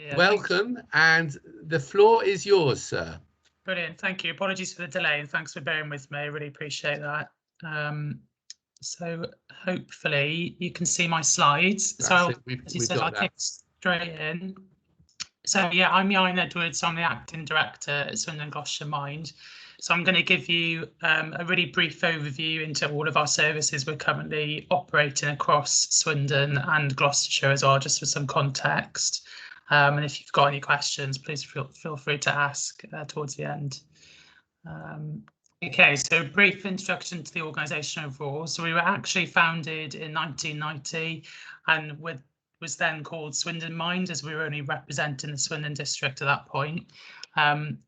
Yeah, welcome, and the floor is yours, sir. Brilliant, thank you. Apologies for the delay and thanks for bearing with me. I really appreciate that. So hopefully you can see my slides. That's So it. as you We've said, got I'll that. kick straight in. So yeah, I'm Ian Edwards. I'm the acting director at Swindon Gloucestershire Mind. So I'm going to give you a really brief overview into all of our services we're currently operating across Swindon and Gloucestershire as well, just for some context. And if you've got any questions, please feel free to ask towards the end. Okay, so brief introduction to the organisation overall. So we were actually founded in 1990 and was then called Swindon Mind, as we were only representing the Swindon district at that point.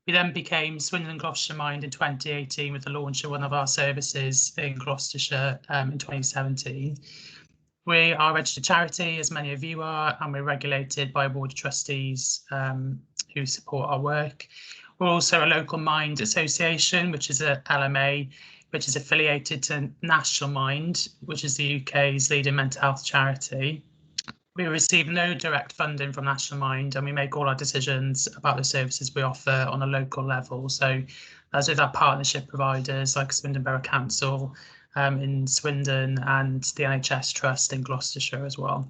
We then became Swindon Gloucestershire Mind in 2018 with the launch of one of our services in Gloucestershire in 2017. We are a registered charity, as many of you are, and we're regulated by a board of trustees who support our work. We're also a local Mind association, which is a LMA, which is affiliated to National Mind, which is the UK's leading mental health charity. We receive no direct funding from National Mind, and we make all our decisions about the services we offer on a local level. So as with our partnership providers like Swindon Borough Council in Swindon and the NHS Trust in Gloucestershire as well.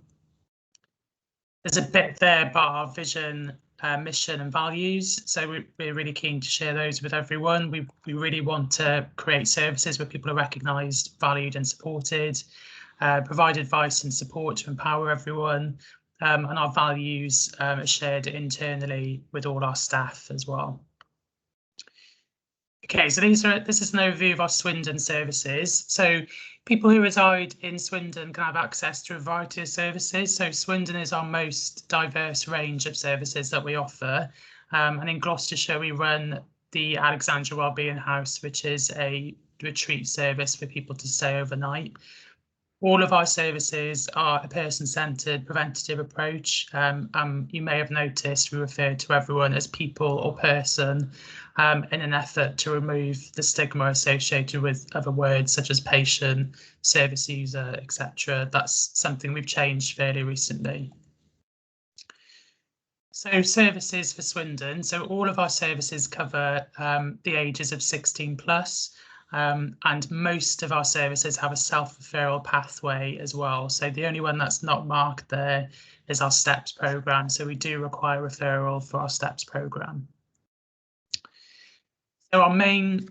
There's a bit there about our vision, mission and values. So we're really keen to share those with everyone. We really want to create services where people are recognised, valued and supported, provide advice and support to empower everyone. And our values are shared internally with all our staff as well. Okay, so this is an overview of our Swindon services. So people who reside in Swindon can have access to a variety of services. So Swindon is our most diverse range of services that we offer. And in Gloucestershire, we run the Alexandra Wellbeing House, which is a retreat service for people to stay overnight. All of our services are a person-centred preventative approach. You may have noticed we refer to everyone as people or person in an effort to remove the stigma associated with other words such as patient, service user, etc. That's something we've changed fairly recently. So services for Swindon. So all of our services cover the ages of 16 plus. And most of our services have a self-referral pathway as well. So the only one that's not marked there is our STEPS programme. So we do require referral for our STEPS programme. So our main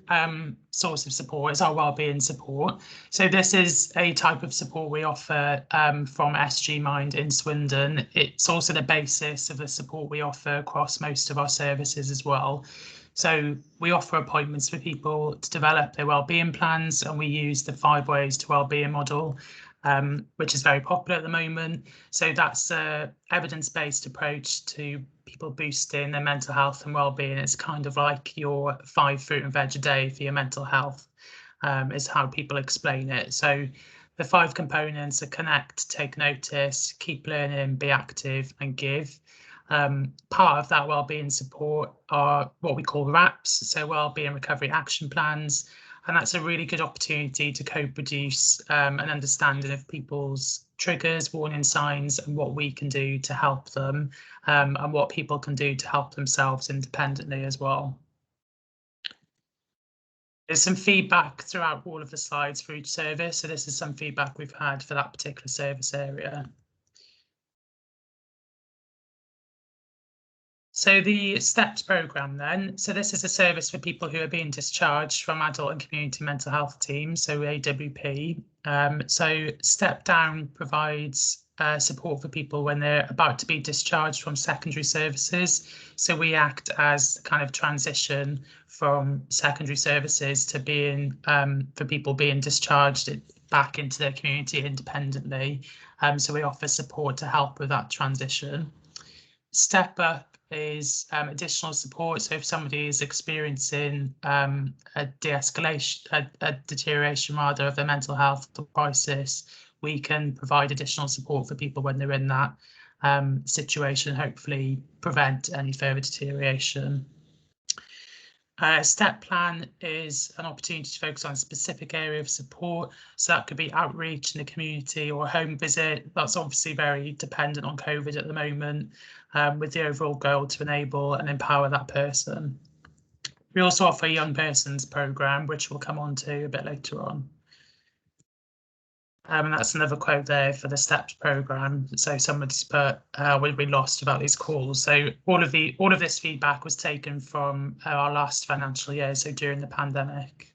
source of support is our wellbeing support. So this is a type of support we offer from SG Mind in Swindon. It's also the basis of the support we offer across most of our services as well. So we offer appointments for people to develop their wellbeing plans, and we use the 5 ways to wellbeing model, which is very popular at the moment. So that's an evidence-based approach to people boosting their mental health and wellbeing. It's kind of like your 5 fruit and veg a day for your mental health, is how people explain it. So the 5 components are connect, take notice, keep learning, be active and give. Part of that wellbeing support are what we call RAPs, so wellbeing recovery action plans, and that's a really good opportunity to co-produce an understanding of people's triggers, warning signs, and what we can do to help them, and what people can do to help themselves independently as well. There's some feedback throughout all of the slides for each service, so this is some feedback we've had for that particular service area. So the STEPS programme then, so this is a service for people who are being discharged from adult and community mental health teams, so AWP. So Step Down provides support for people when they're about to be discharged from secondary services. So we act as kind of transition from secondary services to being for people being discharged back into their community independently. So we offer support to help with that transition. Step Up is additional support. So if somebody is experiencing a de-escalation, a deterioration rather of their mental health crisis, we can provide additional support for people when they're in that situation, hopefully prevent any further deterioration. Step plan is an opportunity to focus on a specific area of support. So that could be outreach in the community or a home visit. That's obviously very dependent on COVID at the moment, with the overall goal to enable and empower that person. We also offer a young persons programme, which we'll come on to a bit later on. And that's another quote there for the STEPS programme. So somebody's put, we lost about these calls. So all of this feedback was taken from our last financial year, so during the pandemic.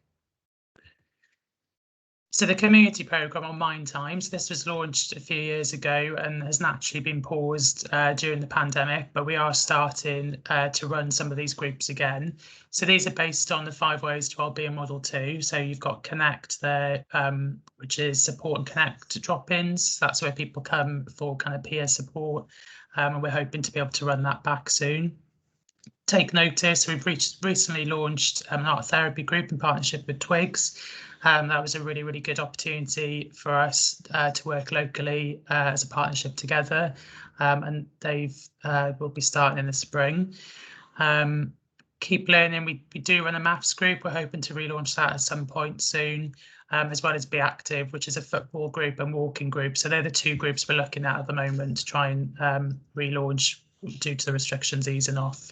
So the community programme on Mind Times, this was launched a few years ago and has naturally been paused during the pandemic, but we are starting to run some of these groups again. So these are based on the 5 Ways to Wellbeing Model 2. So you've got Connect there, which is support and connect drop-ins. That's where people come for kind of peer support, and we're hoping to be able to run that back soon. Take Notice, we've recently launched an art therapy group in partnership with Twigs. That was a really, really good opportunity for us to work locally as a partnership together, and they've will be starting in the spring. Keep Learning, we do run a maths group. We're hoping to relaunch that at some point soon, as well as Be Active, which is a football group and walking group. So they're the 2 groups we're looking at the moment to try and relaunch due to the restrictions easing off,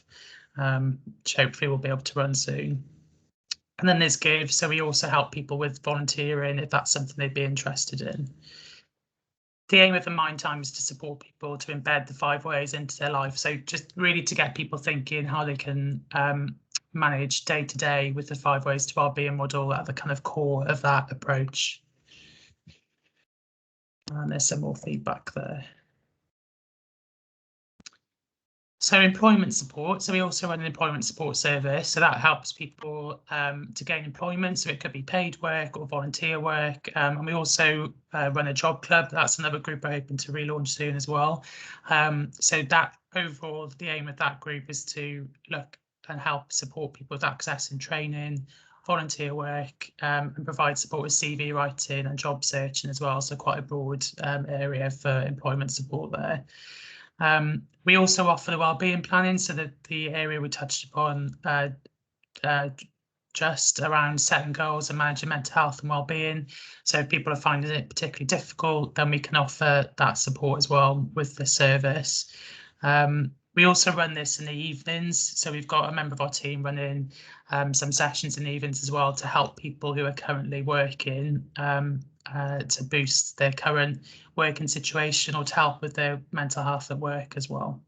which hopefully we'll be able to run soon. And then there's Give, so we also help people with volunteering if that's something they'd be interested in. The aim of the Mind Time is to support people to embed the 5 ways into their life. So just really to get people thinking how they can manage day to day with the 5 Ways to Wellbeing model at the kind of core of that approach. And there's some more feedback there. So employment support. So we also run an employment support service. So that helps people to gain employment. So it could be paid work or volunteer work. And we also run a job club. That's another group we're hoping to relaunch soon as well. So that overall, the aim of that group is to look and help support people with access and training, volunteer work, and provide support with CV writing and job searching as well. So quite a broad area for employment support there. We also offer the wellbeing planning, so that the area we touched upon just around setting goals and managing mental health and wellbeing. So if people are finding it particularly difficult, then we can offer that support as well with the service. We also run this in the evenings, so we've got a member of our team running some sessions in the evenings as well to help people who are currently working to boost their current working situation or to help with their mental health at work as well.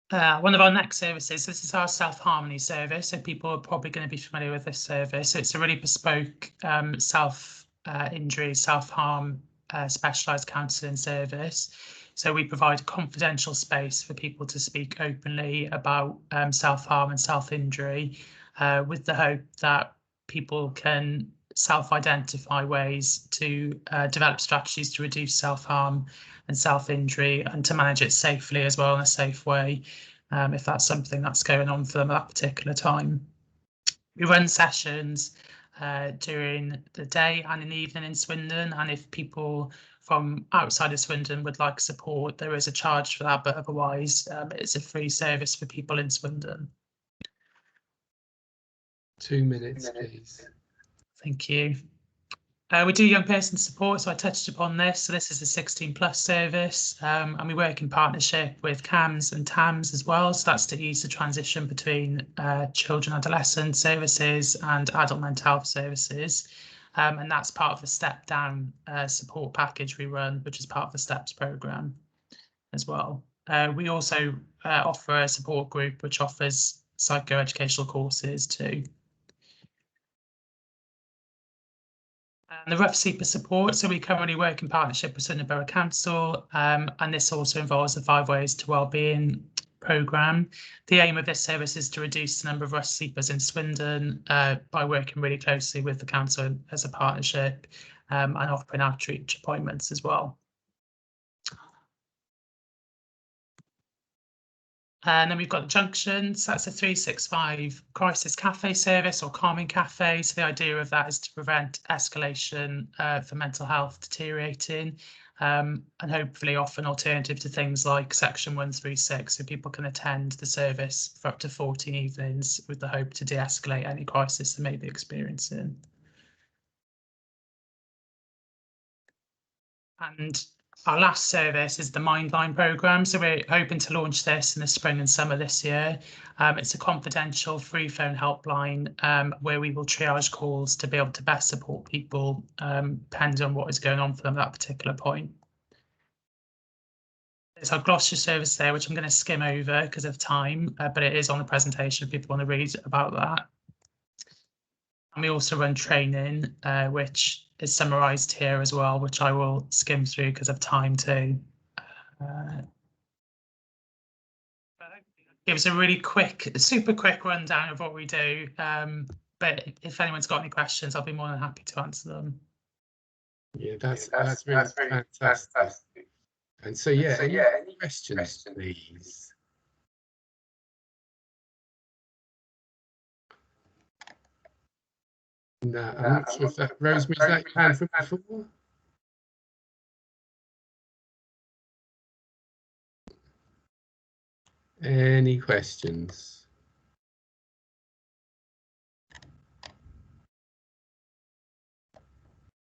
One of our next services, this is our self-harmony service, so people are probably going to be familiar with this service. So it's a really bespoke self-injury, self-harm specialised counselling service. So we provide a confidential space for people to speak openly about self-harm and self-injury, with the hope that people can self-identify ways to develop strategies to reduce self-harm and self-injury and to manage it safely as well in a safe way, if that's something that's going on for them at that particular time. We run sessions during the day and in the evening in Swindon, and if people from outside of Swindon would like support, there is a charge for that, but otherwise it's a free service for people in Swindon. 2 minutes, please. Thank you. We do young person support, so I touched upon this. So this is a 16+ service, and we work in partnership with CAMS and TAMS as well. So that's to ease the transition between children, adolescent services and adult mental health services. And that's part of the step down support package we run, which is part of the STEPS programme as well. We also offer a support group which offers psychoeducational courses too. And the Rough Sleeper support, so we currently work in partnership with Swindon Borough Council, and this also involves the 5 Ways to Wellbeing programme. The aim of this service is to reduce the number of rough sleepers in Swindon by working really closely with the council as a partnership, and offering outreach appointments as well. And then we've got the Junctions. That's a 365 crisis cafe service or calming cafe. So the idea of that is to prevent escalation for mental health deteriorating, and hopefully offer an alternative to things like Section 136, so people can attend the service for up to 14 evenings with the hope to de-escalate any crisis they may be experiencing. And our last service is the Mindline programme. So we're hoping to launch this in the spring and summer this year. It's a confidential free phone helpline where we will triage calls to be able to best support people depending on what is going on for them at that particular point. It's our Gloucestershire service there, which I'm going to skim over because of time, but it is on the presentation if people want to read about that. And we also run training, which is summarised here as well, which I will skim through because of time too. It was a really quick, super quick rundown of what we do. But if anyone's got any questions, I'll be more than happy to answer them. Yeah, that's really fantastic. And so, yeah, any questions, please? No, I'm not sure if that, Rosemary, is that your hand from before? Any questions?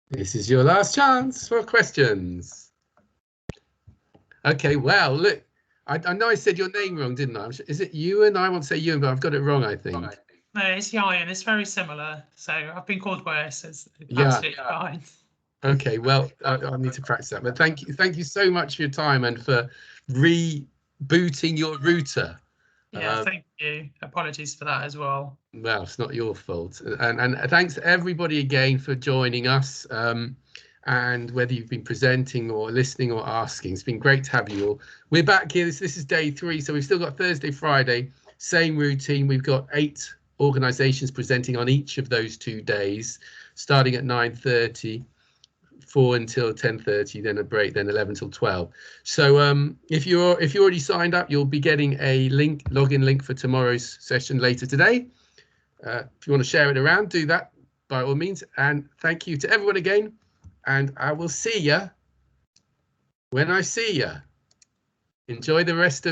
This is your last chance for questions. Okay, well, look, I know I said your name wrong, didn't I? Is it Ewan? I won't say Ewan, but I've got it wrong, I think. No, it's Ian. It's very similar. So I've been called worse. It's absolutely fine. Okay, well, I need to practice that. But thank you so much for your time and for rebooting your router. Yeah, thank you. Apologies for that as well. Well, it's not your fault. And thanks to everybody again for joining us. And whether you've been presenting or listening or asking, it's been great to have you all. We're back here. This is day 3, so we've still got Thursday, Friday, same routine. We've got 8 organisations presenting on each of those 2 days, starting at 9:30. 4 until 10:30, then a break, then 11 till 12. So if you already signed up, you'll be getting a login link for tomorrow's session later today. If you want to share it around, do that by all means. And thank you to everyone again. And I will see you when I see you. Enjoy the rest of